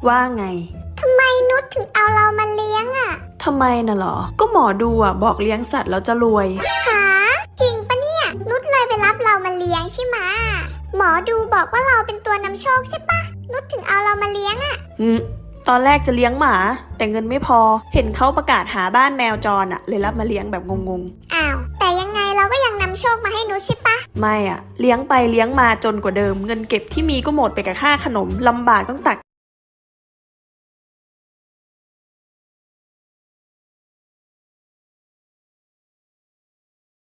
ว่าไงทำไมนุชถึงเอาเรามาเลี้ยงอ่ะทำไมน่ะหรอก็หมอดูบอกเลี้ยงสัตว์แล้วจะรวยหาจริงปะเนี่ยนุชเลยไปรับเรามาเลี้ยงใช่ไหมหมอดูบอกว่าเราเป็นตัวนำโชคใช่ปะนุชถึงเอาเรามาเลี้ยงอ่ะตอนแรกจะเลี้ยงหมาแต่เงินไม่พอเห็นเขาประกาศหาบ้านแมวจรเลยรับมาเลี้ยงแบบงงอ้าวแต่ยังไงเราก็ยังนำโชคมาให้นุชใช่ปะไม่เลี้ยงไปเลี้ยงมาจนกว่าเดิมเงินเก็บที่มีก็หมดไปกับค่าขนมลำบากต้องตัก